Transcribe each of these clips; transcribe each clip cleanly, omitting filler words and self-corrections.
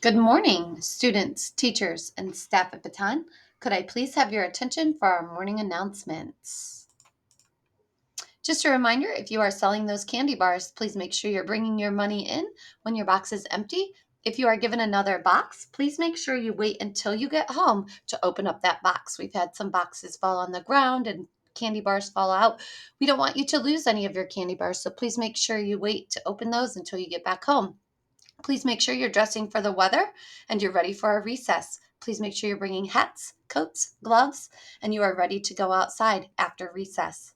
Good morning, students, teachers, and staff at Baton. Could I please have your attention for our morning announcements? Just a reminder, if you are selling those candy bars, please make sure you're bringing your money in when your box is empty. If you are given another box, please make sure you wait until you get home to open up that box. We've had some boxes fall on the ground and candy bars fall out. We don't want you to lose any of your candy bars, so please make sure you wait to open those until you get back home. Please make sure you're dressing for the weather and you're ready for a recess. Please make sure you're bringing hats, coats, gloves, and you are ready to go outside after recess.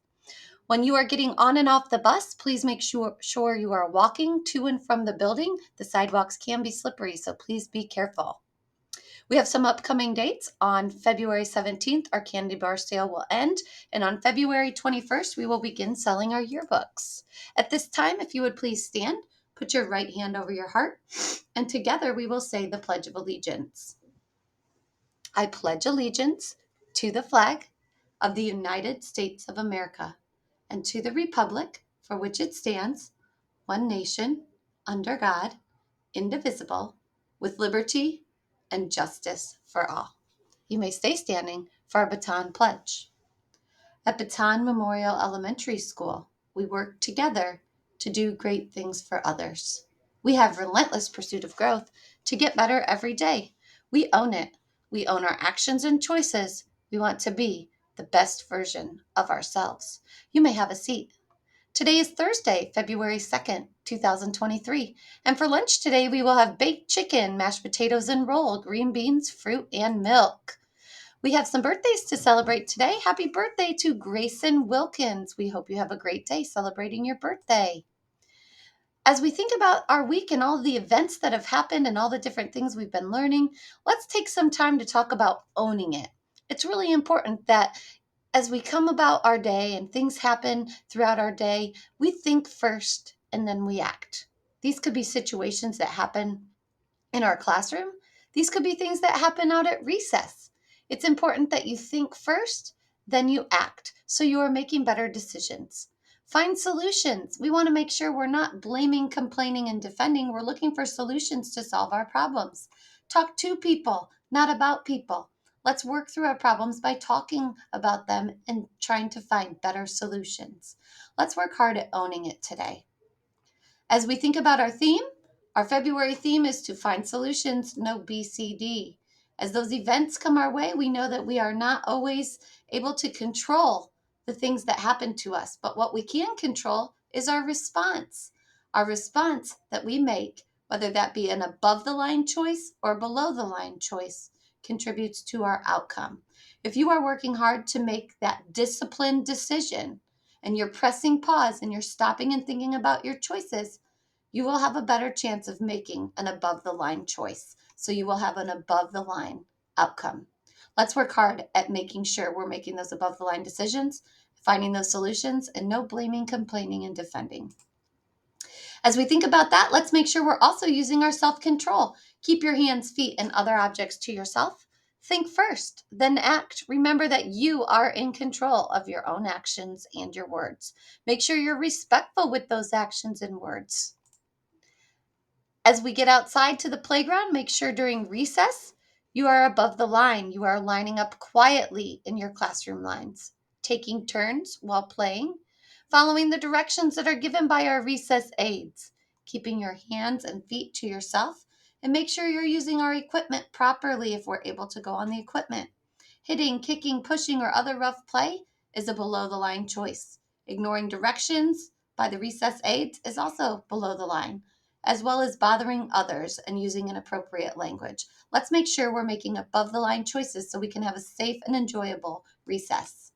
When you are getting on and off the bus, please make sure you are walking to and from the building. The sidewalks can be slippery, so please be careful. We have some upcoming dates. On February 17th, our candy bar sale will end, and on February 21st, we will begin selling our yearbooks. At this time, if you would please stand, put your right hand over your heart, and together we will say the Pledge of Allegiance. I pledge allegiance to the flag of the United States of America and to the republic for which it stands, one nation, under God, indivisible, with liberty and justice for all. You may stay standing for our baton pledge. At Baton Memorial Elementary School, we work together to do great things for others. We have relentless pursuit of growth to get better every day. We own it. We own our actions and choices. We want to be the best version of ourselves. You may have a seat. Today is Thursday, February 2nd, 2023. And for lunch today, we will have baked chicken, mashed potatoes and roll, green beans, fruit, and milk. We have some birthdays to celebrate today. Happy birthday to Grayson Wilkins. We hope you have a great day celebrating your birthday. As we think about our week and all the events that have happened and all the different things we've been learning, let's take some time to talk about owning it. It's really important that as we come about our day and things happen throughout our day, we think first and then we act. These could be situations that happen in our classroom. These could be things that happen out at recess. It's important that you think first, then you act, so you are making better decisions. Find solutions. We want to make sure we're not blaming, complaining, and defending. We're looking for solutions to solve our problems. Talk to people, not about people. Let's work through our problems by talking about them and trying to find better solutions. Let's work hard at owning it today. As we think about our February theme is to find solutions, no BCD. As those events come our way, we know that we are not always able to control the things that happen to us, but what we can control is our response. Our response that we make, whether that be an above the line choice or below the line choice, contributes to our outcome. If you are working hard to make that disciplined decision and you're pressing pause and you're stopping and thinking about your choices, you will have a better chance of making an above the line choice. So you will have an above the line outcome. Let's work hard at making sure we're making those above the line decisions, finding those solutions, and no blaming, complaining, and defending. As we think about that, let's make sure we're also using our self control. Keep your hands, feet, and other objects to yourself. Think first, then act. Remember that you are in control of your own actions and your words. Make sure you're respectful with those actions and words. As we get outside to the playground, make sure during recess you are above the line. You are lining up quietly in your classroom lines, taking turns while playing, following the directions that are given by our recess aides, keeping your hands and feet to yourself, and make sure you're using our equipment properly if we're able to go on the equipment. Hitting, kicking, pushing, or other rough play is a below the line choice. Ignoring directions by the recess aides is also below the line, as well as bothering others and using inappropriate language. Let's make sure we're making above the line choices so we can have a safe and enjoyable recess.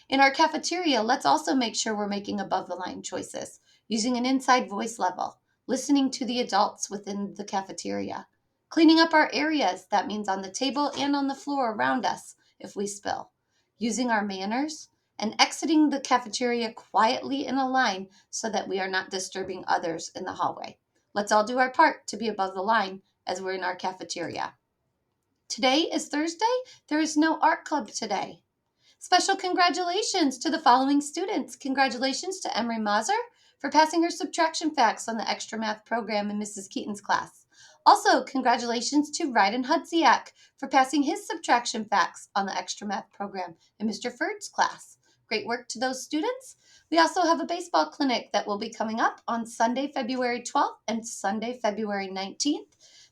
In our cafeteria, let's also make sure we're making above the line choices, using an inside voice level, listening to the adults within the cafeteria, cleaning up our areas, that means on the table and on the floor around us if we spill, using our manners, and exiting the cafeteria quietly in a line so that we are not disturbing others in the hallway. Let's all do our part to be above the line as we're in our cafeteria. Today is Thursday. There is no art club today. Special congratulations to the following students. Congratulations to Emery Mazur for passing her subtraction facts on the extra math program in Mrs. Keaton's class. Also, congratulations to Ryden Hudziak for passing his subtraction facts on the extra math program in Mr. Ferd's class. Great work to those students. We also have a baseball clinic that will be coming up on Sunday, February 12th and Sunday, February 19th.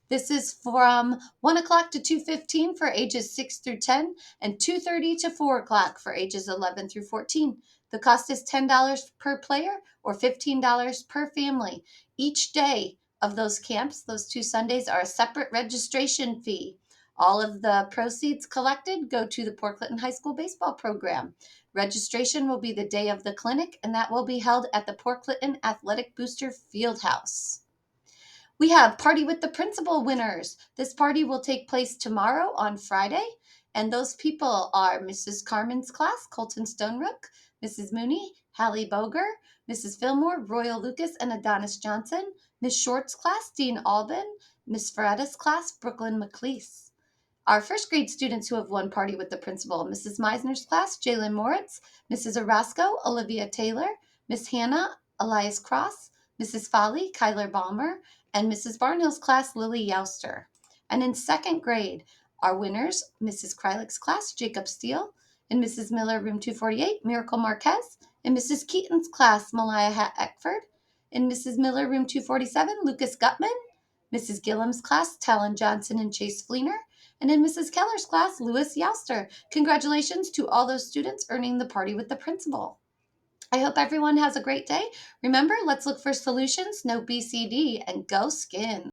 This is from 1 o'clock to 2:15 for ages 6 through 10 and 2:30 to 4 o'clock for ages 11 through 14. The cost is $10 per player or $15 per family. Each day of those camps, those 2 Sundays, are a separate registration fee. All of the proceeds collected go to the Port Clinton High School baseball program. Registration will be the day of the clinic, and that will be held at the Port Clinton Athletic Booster Fieldhouse. We have Party with the Principal winners. This party will take place tomorrow on Friday, and those people are Mrs. Carmen's class, Colton Stonerook, Mrs. Mooney, Hallie Boger, Mrs. Fillmore, Royal Lucas, and Adonis Johnson, Miss Short's class, Dean Albin, Miss Ferretta's class, Brooklyn McLeese. Our first grade students who have won Party with the Principal: Mrs. Meisner's class, Jalen Moritz, Mrs. Orozco, Olivia Taylor, Miss Hannah, Elias Cross, Mrs. Folly, Kyler Balmer, and Mrs. Barnhill's class, Lily Youster. And in second grade, our winners: Mrs. Krylik's class, Jacob Steele, in Mrs. Miller, room 248, Miracle Marquez, in Mrs. Keaton's class, Malaya Eckford, in Mrs. Miller, room 247, Lucas Gutman, Mrs. Gillum's class, Talon Johnson and Chase Fleener, and in Mrs. Keller's class, Louis Youster. Congratulations to all those students earning the Party with the Principal. I hope everyone has a great day. Remember, let's look for solutions, no BCD, and go Skins.